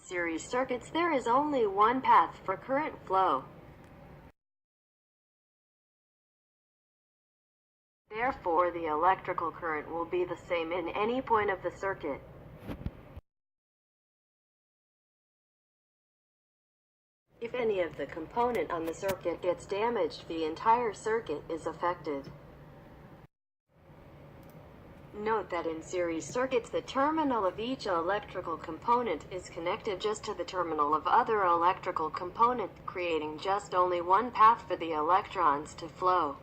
Series circuits, there is only one path for current flow. Therefore, the electrical current will be the same in any point of the circuit. If any of the component on the circuit gets damaged, the entire circuit is affected. Note that in series circuits, the terminal of each electrical component is connected just to the terminal of other electrical component, creating just only one path for the electrons to flow.